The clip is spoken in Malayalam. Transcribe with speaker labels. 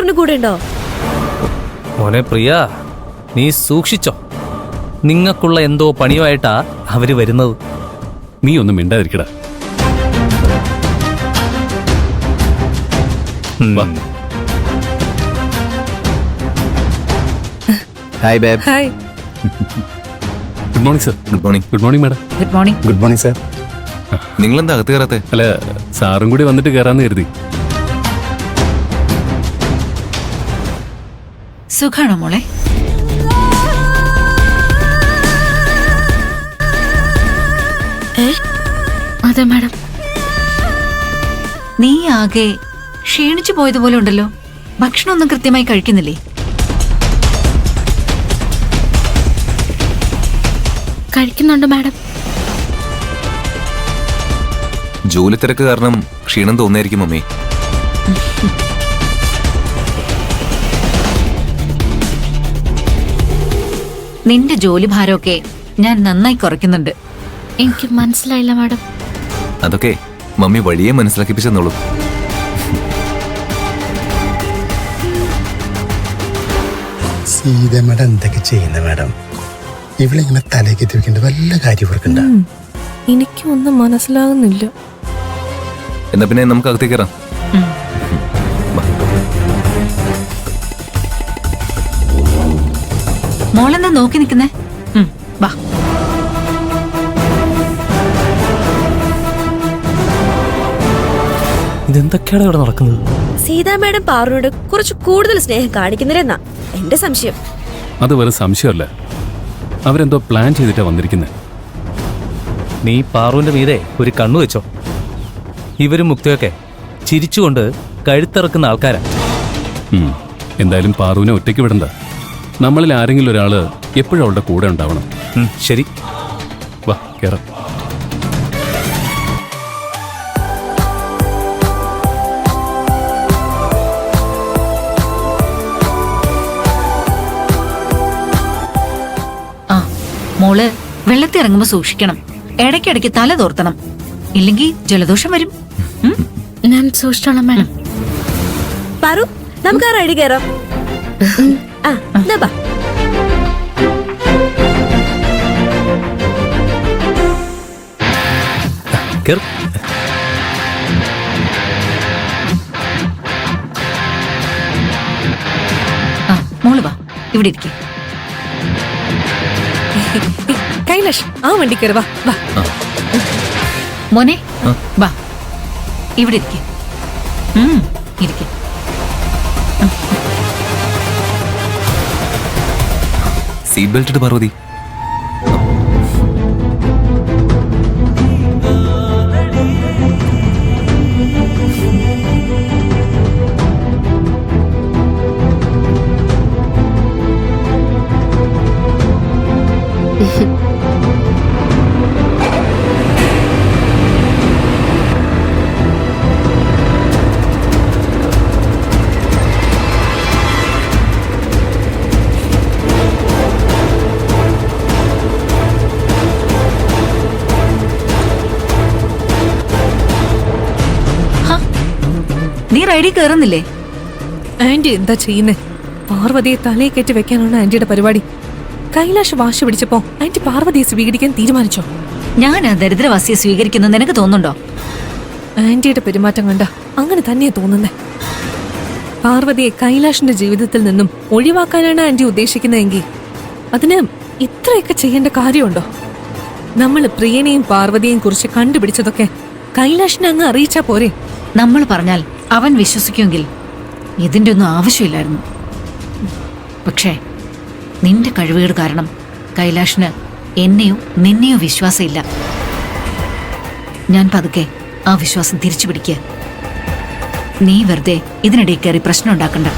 Speaker 1: പാറുവിന്റെ കൂടെ ഉണ്ടോ?
Speaker 2: മോനെ പ്രിയ, നീ സൂക്ഷിച്ചോ. നിങ്ങൾക്കുള്ള എന്തോ പണിയുമായിട്ടാ അവര് വരുന്നത്.
Speaker 3: നീ ഒന്നും മിണ്ടാതിരിക്കടാ.
Speaker 4: Hi babe.
Speaker 1: Hi.
Speaker 3: Good morning sir.
Speaker 4: Good morning.
Speaker 3: Good morning madam.
Speaker 5: Good morning.
Speaker 4: Good morning sir. നിങ്ങളെന്താ അകത്ത് കയറാത്തെ?
Speaker 3: അല്ല, സാറും കൂടി വന്നിട്ട് കയറാന്ന് കരുതി.
Speaker 5: സുഖാണോ മോളെ?
Speaker 1: അതെ മാഡം.
Speaker 5: നീ ആകെ ക്ഷീണിച്ചു പോയതുപോലെ ഉണ്ടല്ലോ. ഭക്ഷണമൊന്നും കൃത്യമായി കഴിക്കുന്നില്ലേ?
Speaker 1: കഴിക്കുന്നുണ്ട് മാഡം.
Speaker 4: ജോലി തിരക്ക് കാരണം ക്ഷീണം തോന്നിയായിരിക്കും മമ്മി.
Speaker 5: നിന്റെ ജോലി ഭാരമൊക്കെ ഞാൻ നന്നായി കുറയ്ക്കുന്നുണ്ട്.
Speaker 1: എനിക്ക് മനസ്സിലായില്ല മാഡം.
Speaker 4: അതൊക്കെ മമ്മി വഴിയെ മനസ്സിലാക്കിപ്പിച്ചെന്നുള്ളൂ.
Speaker 6: സീത മാഡം എന്തൊക്കെ ചെയ്യുന്ന മാഡം? ഇവളിങ്ങനെ തലയ്ക്കെത്തി വെക്കേണ്ട വല്ല കാര്യം ഓർക്കണ്ട.
Speaker 1: എനിക്കൊന്നും മനസ്സിലാകുന്നില്ല.
Speaker 4: എന്നാ പിന്നെ നമുക്ക് അകത്തേക്ക് കയറാം.
Speaker 5: മോളെന്താ നോക്കി നിൽക്കുന്നേ? വാ.
Speaker 2: ഇതെന്തൊക്കെയാണ് ഇവിടെ നടക്കുന്നത്?
Speaker 1: സീതാ മാഡം പാറുവിനോട് കുറച്ച് കൂടുതൽ സ്നേഹം കാണിക്കുന്നില്ലെന്നാ എന്റെ സംശയം.
Speaker 3: അത് വെറും സംശയമല്ല, അവരെന്തോ പ്ലാൻ ചെയ്തിട്ടാ വന്നിരിക്കുന്നത്.
Speaker 2: നീ പാറുവിന്റെ മീതെ ഒരു കണ്ണു വെച്ചോ. ഇവരും മുക്തയൊക്കെ ചിരിച്ചുകൊണ്ട് കഴുത്തിറക്കുന്ന ആൾക്കാരാ.
Speaker 3: എന്തായാലും പാറുവിനെ ഒറ്റയ്ക്ക് വിടണ്ട. നമ്മളിൽ ആരെങ്കിലും ഒരാള് എപ്പോഴും അവളുടെ കൂടെ ഉണ്ടാവണം.
Speaker 2: ശരി,
Speaker 3: വാ കേറാം.
Speaker 5: ആ മോള് വെള്ളത്തിൽ ഇറങ്ങുമ്പോ സൂക്ഷിക്കണം. ഇടയ്ക്കിടയ്ക്ക് തല തോർത്തണം, ഇല്ലെങ്കിൽ ജലദോഷം വരും.
Speaker 1: ഞാൻ സൂക്ഷിച്ചോളാം മാഡം. പാറു, നമുക്ക് ആ റൈഡ് കയറാം.
Speaker 2: കേറ്.
Speaker 5: ആ മോള് വാ, ഇവിടെ ഇരിക്കും.
Speaker 1: കൈലാഷ്, ആ വണ്ടി കയറി വാ.
Speaker 5: മോനെ വാ, ഇവിടെ ഇരിക്കും. ഇരിക്കും.
Speaker 4: സീറ്റ് ബെൽറ്റ് ഇട്ട് പാർവതി.
Speaker 5: നീ റൈഡിൽ കയറുന്നില്ലേ?
Speaker 1: ആന്റി എന്താ ചെയ്യുന്നേ? പാർവതിയെ തലയെ കെട്ടി വെക്കാനാണ് ആന്റിയുടെ പരിപാടി. കൈലാഷ് വാശി പിടിച്ചപ്പോ ആന്റി പാർവതിയെ സ്വീകരിക്കാൻ തീരുമാനിച്ചോ?
Speaker 5: ഞാൻ ആ ദരിദ്രവാസിയെ സ്വീകരിക്കുന്നു നിനക്ക് തോന്നുന്നുണ്ടോ?
Speaker 1: ആന്റിയുടെ പെരുമാറ്റം കണ്ട അങ്ങനെ തന്നെയാ തോന്നുന്നേ. പാർവതിയെ കൈലാഷിന്റെ ജീവിതത്തിൽ നിന്നും ഒഴിവാക്കാനാണ് ആന്റി ഉദ്ദേശിക്കുന്നതെങ്കിൽ അതിന് ഇത്രയൊക്കെ ചെയ്യേണ്ട കാര്യമുണ്ടോ? നമ്മൾ പ്രിയനെയും പാർവതിയെയും കുറിച്ച് കണ്ടുപിടിച്ചതൊക്കെ കൈലാഷിനെ അങ്ങ് അറിയിച്ചാ പോരെ?
Speaker 5: നമ്മൾ പറഞ്ഞാൽ അവൻ വിശ്വസിക്കുമെങ്കിൽ ഇതിന്റെ ഒന്നും ആവശ്യമില്ലായിരുന്നു. പക്ഷേ നിന്റെ കഴിവുകേട് കാരണം കൈലാഷിന് എന്നെയോ നിന്നെയോ വിശ്വാസമില്ല. ഞാൻ പതുക്കെ ആ വിശ്വാസം തിരിച്ചു പിടിക്കുക. നീ വെറുതെ ഇതിനിടയിൽ കയറി പ്രശ്നം ഉണ്ടാക്കണ്ട.